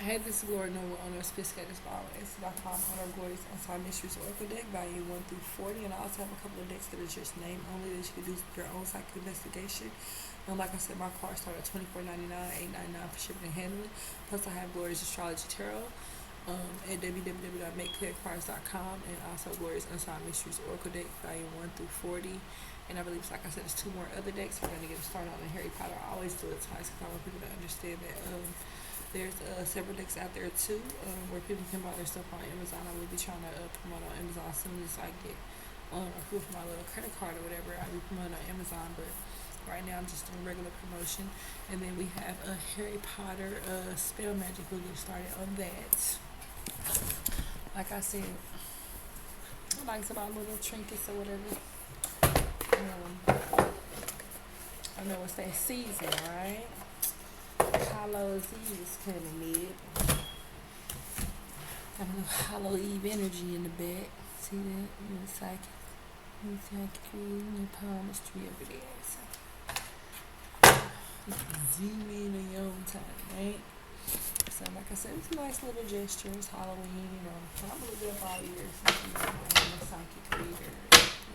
Hey, this is Lord Noah on our Sophisticated's.com on our Glorious Unsolved Mysteries Oracle deck, volume 1 through 40. And I also have a couple of decks that are just name only that you can do your own psychic investigation. And like I said, my cards start at $24.99, $8.99 for shipping and handling. Plus, I have Glorious Astrology Tarot at www.makeclearcards.com, and also Glorious Unsolved Mysteries Oracle deck, volume 1 through 40. And I believe, like I said, there's two more other decks. We're going to get started on the Harry Potter. I always do it twice because I want people to understand that there's several decks out there too, where people can buy their stuff on Amazon. I will be trying to promote on Amazon as soon as I get approval for my little credit card or whatever. I'll be promoting on Amazon, but right now I'm just doing regular promotion. And then we have a Harry Potter spell magic. We'll get started on that. Like I said, I like to buy little trinkets or whatever. I know it's that season, right? Hallows Eve is coming mid. Got a little Hallow Eve energy in the back. See that? Psychic reading the palmistry over there. So you can zoom in on your own time, right? So like I said, it's a nice little gesture. It's Halloween, you know. I'm a little bit of all years. I'm a psychic reader.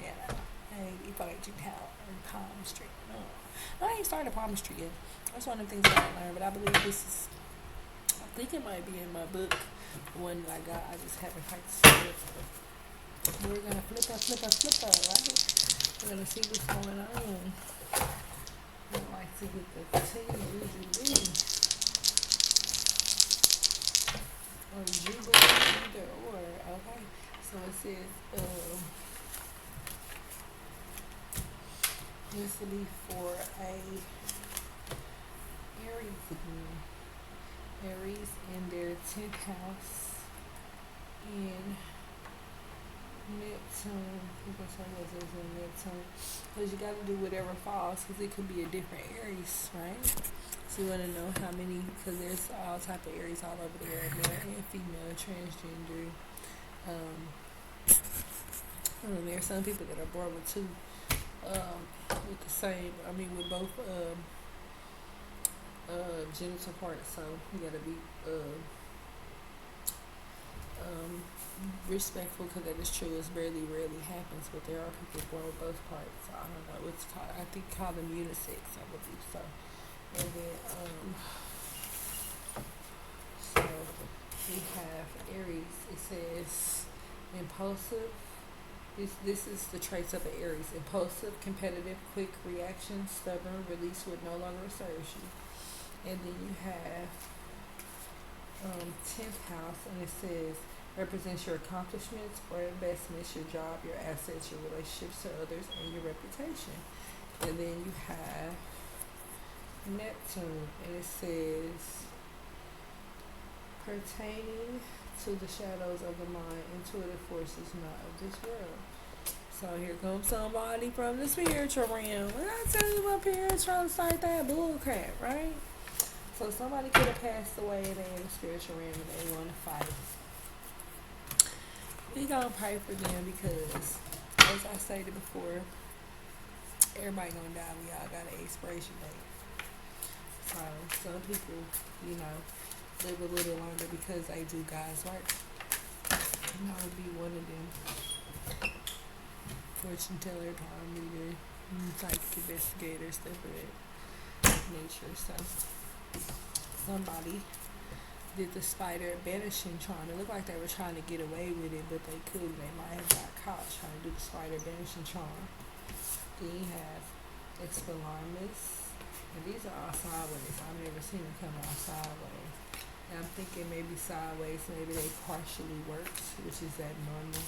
Yeah. Hey, if I like you palmistry. No. I ain't started palmistry yet. That's one of the things that I learned, but I believe I think it might be in my book, the one that I got. I just haven't quite seen it. We're going to flip, right? We're going to see what's going on. I like to get the tea, usually. Or jubilee, either or. Okay. So it says, this will be for a Aries again. Aries in their 10th house in Neptune. Neptune. Because you got to do whatever falls, because it could be a different Aries, right? So you want to know how many, because there's all type of Aries all over there, male and female, transgender. There's some people that are born with two, with the same, with both genital parts, so you gotta be respectful, because that is true. It's rarely happens, but there are people born with both parts. So I don't know what's called. I think call them unisex, I believe so. And then so we have Aries. It says impulsive. This is the traits of an Aries: impulsive, competitive, quick reaction, stubborn, release what no longer serves you. And then you have 10th house, and it says represents your accomplishments or investments, your job, your assets, your relationships to others, and your reputation. And then you have Neptune, and it says pertaining to the shadows of the mind, intuitive forces not of this world. So here comes somebody from the spiritual realm. When I tell you my parents trying to start that bull crap, right? So somebody could have passed away and they in the spiritual realm and they want to fight. We gonna pray for them, because, as I stated before, everybody gonna die. We all got an expiration date. So some people, live a little longer because they do God's work. And I would be one of them. Fortune teller, palm reader, psychic investigator, stuff of that nature. So somebody did the spider banishing charm. It looked like they were trying to get away with it, but they couldn't. They might have got caught trying to do the spider banishing charm. Then you have Expelliarmus. And these are all sideways. I've never seen them come out sideways. And I'm thinking maybe sideways, maybe they partially worked, which is abnormal.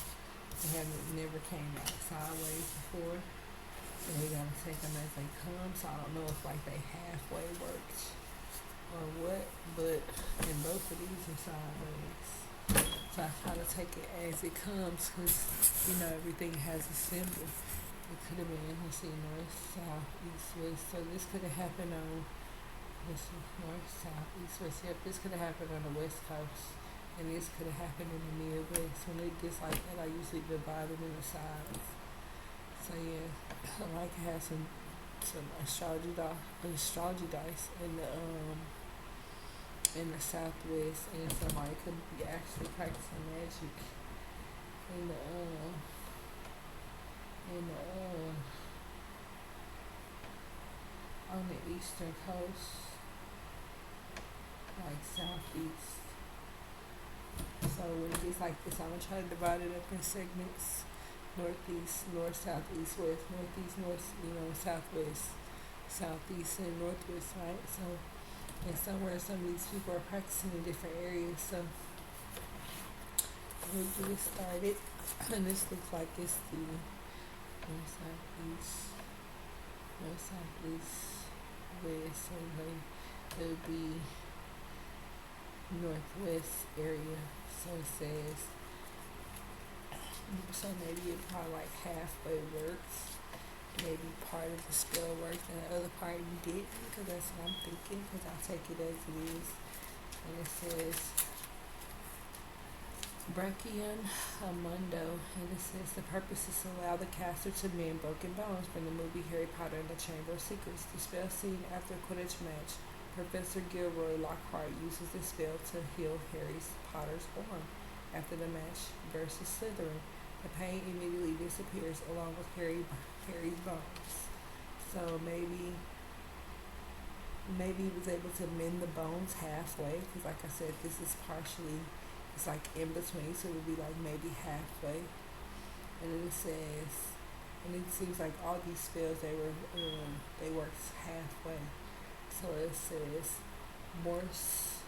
They haven't never came out sideways before. And they gotta take them as they come. So I don't know if like they halfway worked or what, but in both of these are sideways. So I try to take it as it comes, because everything has a symbol. It could have been, let's see, north, south, east, west. So this could have happened on north, south, east, west. Yep, this could have happened on the west coast, and this could have happened in the Midwest. When it gets like that, I usually divide it into sides. So yeah, I like to have some astrology dice in in the southwest, and somebody could be actually practicing magic in the on the eastern coast, like southeast. So when it gets like this, I'm gonna try to divide it up in segments: northeast, north, south, east, west, northeast, north, southwest, southeast, and northwest, right? So, and somewhere some of these people are practicing in different areas. So we'll get it started. And this looks like it's the north, southeast, north, southeast, west. So it would be northwest area. So it says, so maybe it probably like halfway works. Maybe part of the spell works and the other part you didn't, because that's what I'm thinking, because I take it as it is. And it says Brachion Amundo, and it says the purpose is to allow the caster to mend broken bones from the movie Harry Potter and the Chamber of Secrets. The spell seen after a Quidditch match. Professor Gilroy Lockhart uses the spell to heal Harry Potter's arm after the match versus Slytherin. The pain immediately disappears along with Harry's bones. So maybe he was able to mend the bones halfway, because like I said, this is partially, it's like in between, so it would be like maybe halfway. And then it says, and it seems like all these spells, they worked halfway. So it says Morse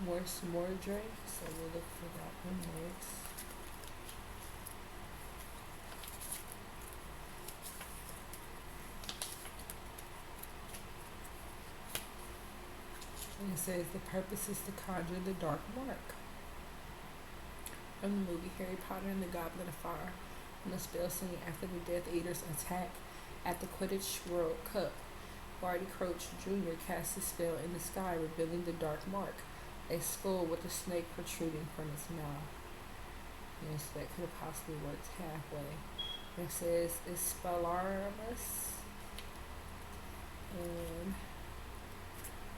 Mordre. So we'll look for that one next. And it says the purpose is to conjure the dark mark from the movie Harry Potter and the Goblet of Fire. And the spell seen after the Death Eaters attack at the Quidditch World Cup. Barty Crouch Jr. casts a spell in the sky, revealing the dark mark, a skull with a snake protruding from its mouth. And so that could have possibly worked halfway. And it says Expelliarmus, and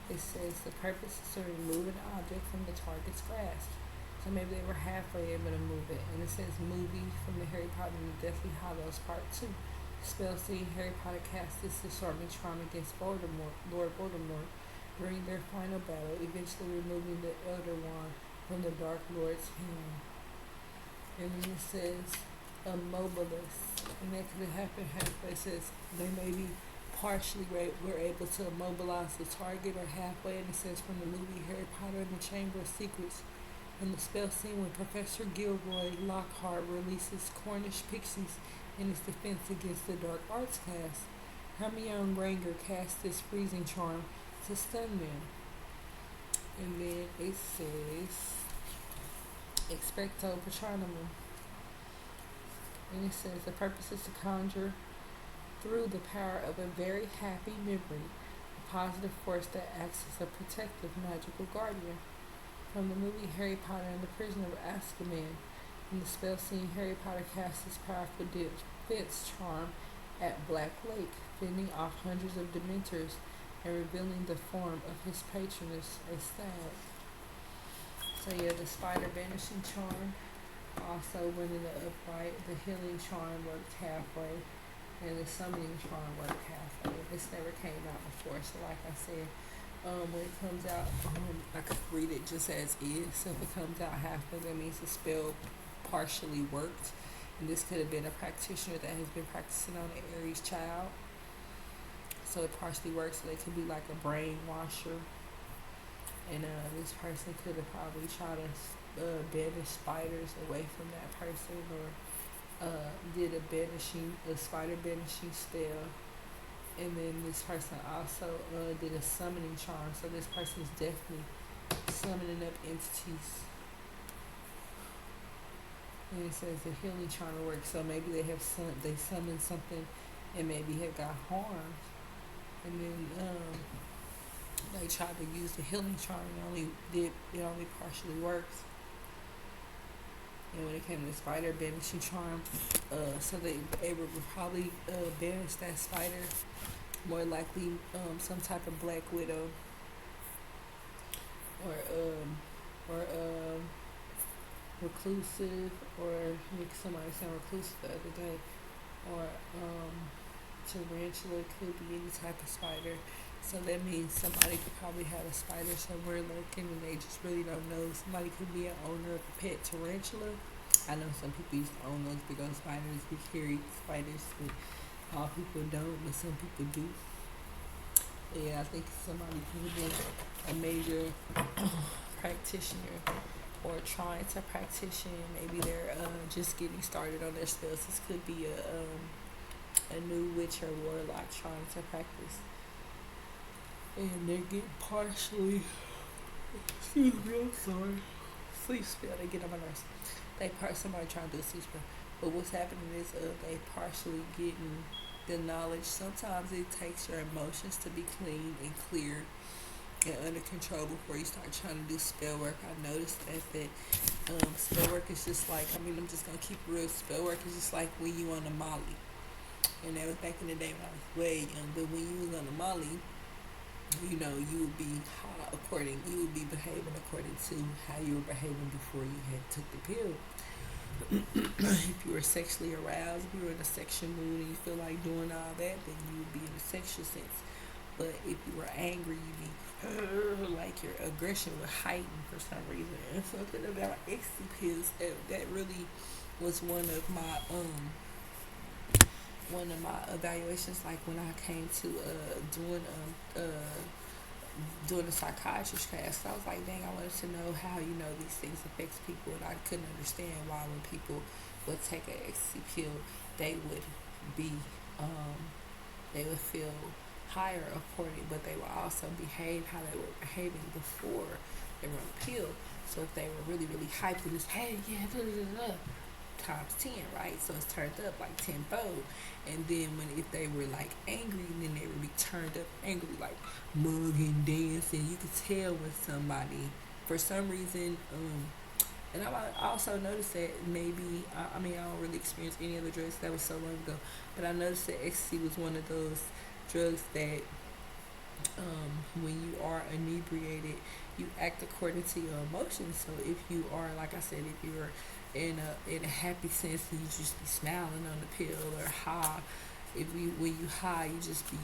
it says the purpose is to remove an object from the target's grasp. So maybe they were halfway able to move it. And it says movie from the Harry Potter and the Deathly Hallows Part 2. Spell seeing Harry Potter cast this disarming charm against Lord Voldemort during their final battle, eventually removing the Elder Wand from the Dark Lord's hand. And then it says immobilis, and that could have happened halfway. It says they maybe partially were able to immobilize the target, or halfway. And it says from the movie Harry Potter and the Chamber of Secrets, in the spell scene when Professor Gilroy Lockhart releases Cornish pixies in his defense against the Dark Arts class. Hermione Granger casts this freezing charm to stun them. And then it says Expecto Patronum. And it says the purpose is to conjure through the power of a very happy memory, a positive force that acts as a protective magical guardian. From the movie Harry Potter and the Prisoner of Azkaban, in the spell scene, Harry Potter casts his powerful defense charm at Black Lake, fending off hundreds of Dementors and revealing the form of his patroness, a stag. So yeah, the spider banishing charm also went in the upright. The healing charm worked halfway, and the summoning charm worked halfway. This never came out before, so like I said, when it comes out, I could read it just as is. So if it comes out halfway, that means the spell partially worked. And this could have been a practitioner that has been practicing on an Aries child. So it partially works. So they could be like a brain washer. And this person could have probably tried to banish spiders away from that person, or did a spider banishing spell. And then this person also did a summoning charm. So this person is definitely summoning up entities. And it says the healing charm works. So maybe they summoned something and maybe have got harmed. And then they tried to use the healing charm and it only partially works. And when it came to the spider banishing charm, so they were probably banish that spider. More likely some type of Black Widow. or reclusive, or make somebody sound reclusive the other day, or tarantula could be any type of spider. So that means somebody could probably have a spider somewhere lurking and they just really don't know. Somebody could be an owner of a pet tarantula. I know some people used to own those big old spiders, big hairy spiders, but all people don't, but some people do. Yeah, I think somebody could have been a major practitioner or trying to practice. Maybe they're just getting started on their spells. This could be a new witch or warlock trying to practice. And they're getting partially, excuse me, I'm sorry, sleep spell. They get on my nerves. Somebody trying to do a sleep spell. But what's happening is they partially getting the knowledge. Sometimes it takes your emotions to be clean and clear and under control before you start trying to do spell work. I noticed that spell work is just like, I'm just going to keep it real. Spell work is just like when you on a Molly. And that was back in the day when I was way young. But when you was on a Molly, you would be you would be behaving according to how you were behaving before you had took the pill. If you were sexually aroused, if you were in a sexual mood and you feel like doing all that, then you would be in a sexual sense. But if you were angry, you'd be like your aggression would heighten for some reason. And something about ecstasy pills that really was one of my evaluations, like when I came to doing a psychiatrist class. So I was like, dang, I wanted to know how these things affects people, and I couldn't understand why when people would take an ecstasy pill, they would be they would feel higher according, but they would also behave how they were behaving before they were on the pill. So if they were really, really hyped and just, hey, yeah, times 10, right? So it's turned up like tenfold. And then if they were like angry, then they would be turned up angry, like mugging, dancing. You could tell when somebody, for some reason, and I also noticed that maybe, I don't really experience any other drugs, that was so long ago, but I noticed that ecstasy was one of those drugs that when you are inebriated, you act according to your emotions. So if you are, like I said, if you're in a happy sense, you just be smiling on the pill, or high. When you high, you just be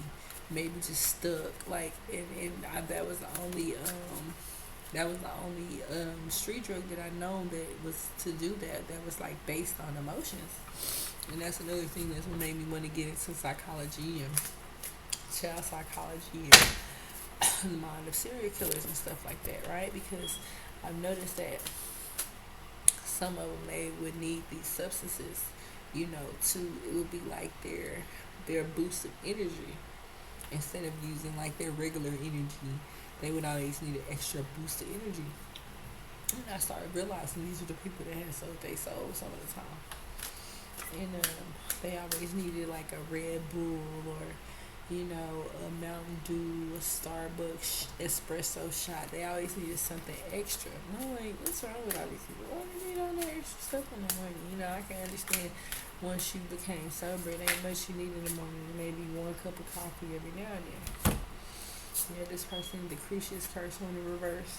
maybe just stuck. Like that was the only street drug that I known that was to do that. That was like based on emotions, and that's another thing that's what made me want to get into psychology and child psychology and the mind of serial killers and stuff like that, right? Because I've noticed that some of them, they would need these substances, it would be like their boost of energy. Instead of using like their regular energy, they would always need an extra boost of energy. And I started realizing these are the people that had sold their soul some of the time. And they always needed like a Red Bull, or a Mountain Dew, a Starbucks espresso shot. They always needed something extra. And I'm like, what's wrong with all these people? Why do they need all that extra stuff in the morning? I can understand once you became sober, it ain't much you need in the morning. Maybe one cup of coffee every now and then. Yeah, this person, the Crucius curse on the reverse,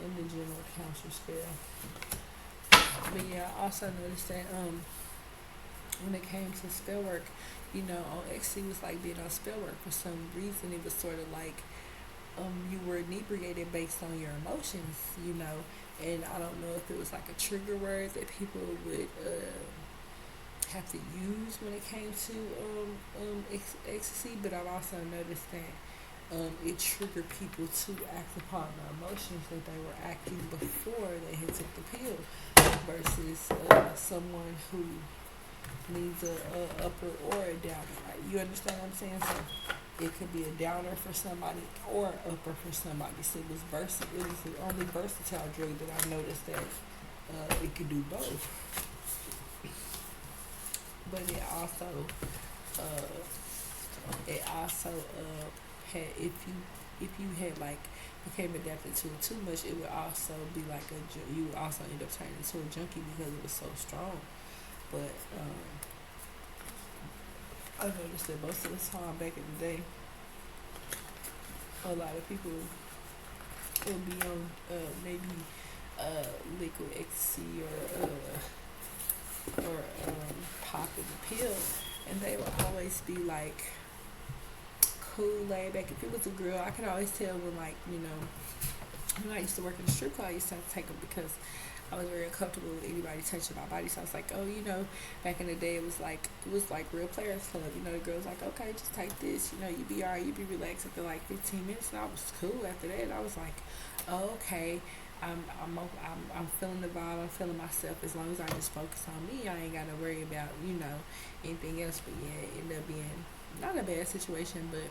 and the general counselor spell. But yeah, I also noticed that when it came to spell work, on ecstasy was like being on spell work. For some reason, it was sort of like you were inebriated based on your emotions, and I don't know if it was like a trigger word that people would have to use when it came to ecstasy, but I've also noticed that it triggered people to act upon the emotions that they were acting before they had took the pill, versus someone who needs a upper or a downer. Right? You understand what I'm saying? So it could be a downer for somebody or upper for somebody. So it was the only versatile drug that I noticed that it could do both. But it also had, if you had like became adapted to it too much, it would also be like you would also end up turning into a junkie because it was so strong. But I noticed that most of the time back in the day, a lot of people It'll be on maybe liquid ecstasy or popping the pill, and they will always be like cool, laid back. If it was a girl, I could always tell when, like, when I used to work in the strip club, I used to have to take them because I was very uncomfortable with anybody touching my body. So I was like, oh, back in the day, it was like real players club. The girls like, okay, just take this. You be alright, you be relaxed after like 15 minutes. And I was cool after that. And I was like, oh, okay. I'm feeling the vibe. I'm feeling myself. As long as I just focus on me, I ain't gotta worry about anything else. But yeah, it ended up being not a bad situation, but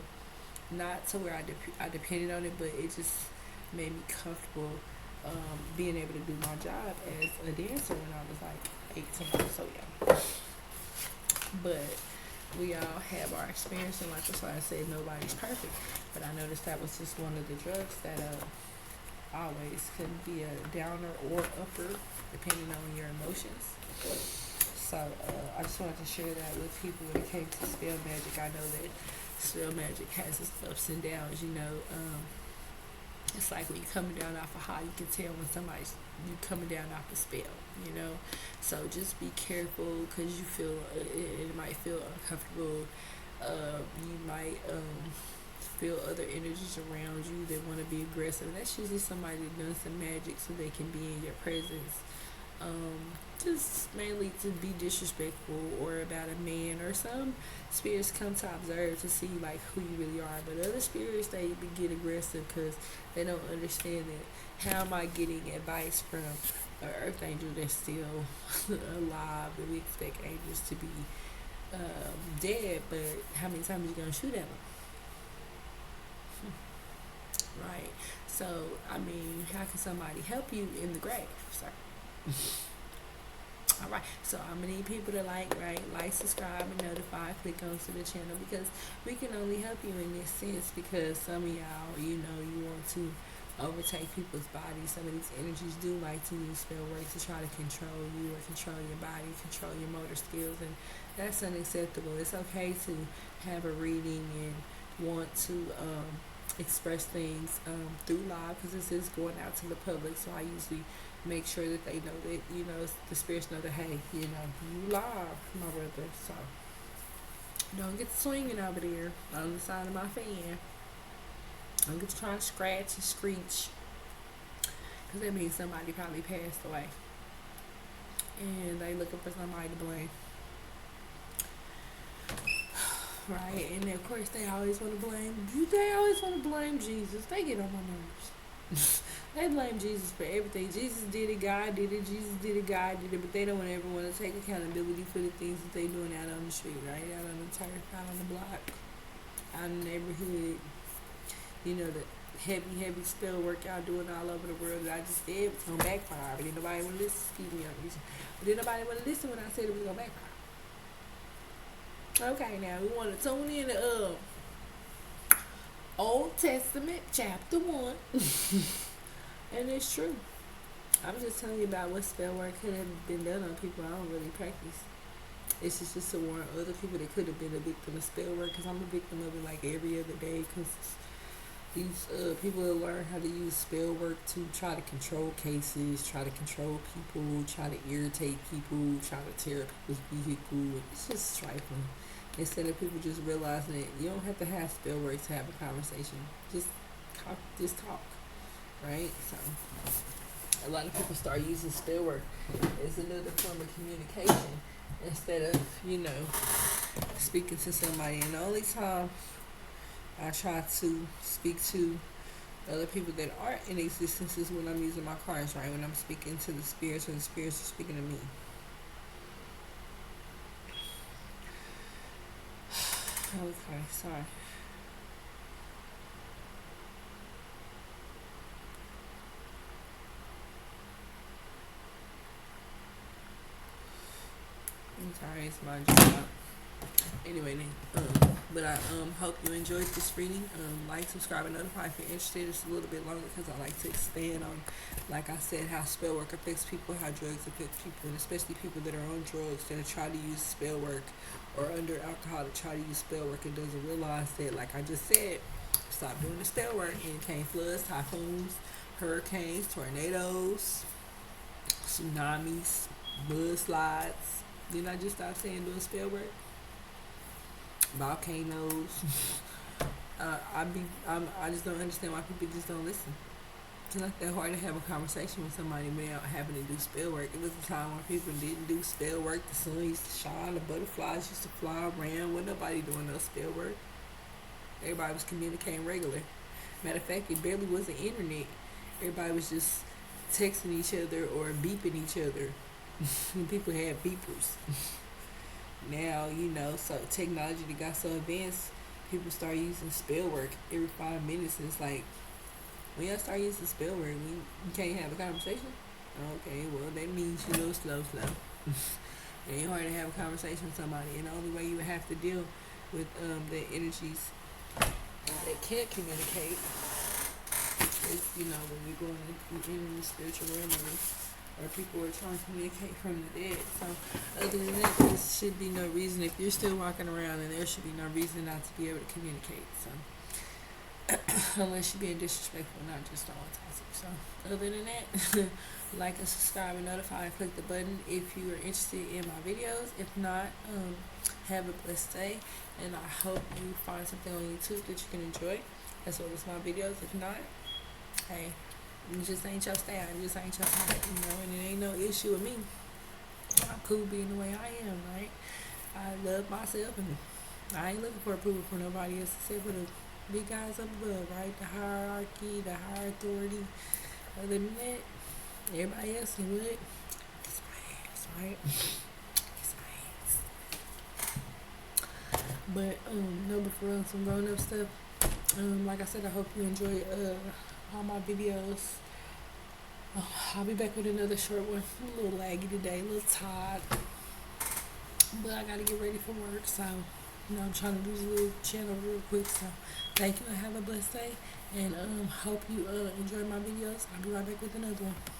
not to where I depended on it. But it just made me comfortable being able to do my job as a dancer when I was like 18. So yeah, but we all have our experience, and like that's why I said nobody's perfect. But I noticed that was just one of the drugs that always can be a downer or upper depending on your emotions. So I just wanted to share that with people when it came to spell magic. I know that spell magic has its ups and downs. It's like when you're coming down off a high, you can tell when you coming down off a spell. So just be careful because you feel it might feel uncomfortable. You might feel other energies around you that want to be aggressive. That's usually somebody that does some magic so they can be in your presence. Just mainly to be disrespectful or about a man, or some spirits come to observe to see like who you really are, but other spirits they get aggressive because they don't understand that how am I getting advice from an earth angel that's still alive, and we expect angels to be dead, but how many times are you gonna shoot at them? Right. So I mean, how can somebody help you in the grave? Sorry. All right, so I'm gonna need people to like, subscribe, and notify. Click onto the channel because we can only help you in this sense. Because some of y'all, you want to overtake people's bodies. Some of these energies do like to use spell work to try to control you or control your body, control your motor skills, and that's unacceptable. It's okay to have a reading and want to express things through live because this is going out to the public. So I usually make sure that they know that the spirits know that, hey, you live, my brother. So don't get swinging over there on the side of my fan. Don't get to trying to scratch and screech because that means somebody probably passed away and they looking for somebody to blame. Right, and of course they always want to blame Jesus. They get on my nerves. They blame Jesus for everything. Jesus did it, God did it, Jesus did it, God did it, but they don't ever want to take accountability for the things that they doing out on the street, right? Out on the turf, out on the block, out in the neighborhood. The heavy spell work y'all doing all over the world that I just said was gonna backfire. But then nobody wanna listen. Excuse me, but then nobody wanna listen when I said it was gonna backfire. Okay, now we want to tune in to Old Testament chapter 1. And it's true. I'm just telling you about what spell work could have been done on people I don't really practice. It's just to warn other people that could have been a victim of spell work, because I'm a victim of it like every other day, because these people that learn how to use spell work to try to control cases, try to control people, try to irritate people, try to tear up people's vehicle. It's just trifling. Instead of people just realizing that you don't have to have spell work to have a conversation. Just talk, right? So a lot of people start using spell work as another form of communication instead of, speaking to somebody. And the only time I try to speak to other people that aren't in existence is when I'm using my cards, right? When I'm speaking to the spirits, or the spirits are speaking to me. Okay, sorry. I'm sorry, it's my job. Anyway, but I hope you enjoyed this reading. Like, subscribe, and notify if you're interested. It's a little bit longer because I like to expand on, like I said, how spell work affects people, how drugs affect people, and especially people that are on drugs that are trying to use spell work or under alcohol to try to use spell work and doesn't realize that, like I just said, Stop doing the spell work, and it came floods, typhoons, hurricanes, tornadoes, tsunamis, mudslides. Then I just stopped saying doing spell work. Volcanoes. I just don't understand why people just don't listen. It's not that hard to have a conversation with somebody without having to do spell work. It was a time when people didn't do spell work. The sun used to shine, the butterflies used to fly around. Wasn't nobody doing no spell work. Everybody was communicating regular. Matter of fact, it barely was the internet. Everybody was just texting each other or beeping each other. When people had beepers. Now, so technology that got so advanced, people start using spell work every 5 minutes. And it's like, when y'all start using spell work, you can't have a conversation? Okay, well, that means slow. It ain't hard to have a conversation with somebody. And the only way you would have to deal with the energies that can't communicate is, when we go in the spiritual realm, or people are trying to communicate from the dead. So other than that, there should be no reason, if you're still walking around, and there should be no reason not to be able to communicate. So unless you're being disrespectful, not just all toxic. So other than that, like and subscribe and notify and click the button if you are interested in my videos. If not, have a blessed day, and I hope you find something on YouTube that you can enjoy as well as my videos. If not, hey, it just ain't your style, it just ain't your type, and it ain't no issue with me. I'm cool being the way I am, right? I love myself, and I ain't looking for approval from nobody else except for the big guys up above, right? The hierarchy, the higher authority. Other than that, everybody else can what? Kiss my ass, right? Kiss my ass. But no, but for real, some grown up stuff. Like I said, I hope you enjoy all my videos. I'll be back with another short one. I'm a little laggy today, a little tired, but I gotta get ready for work, so I'm trying to do this little channel real quick. So thank you and have a blessed day, and hope you enjoy my videos. I'll be right back with another one.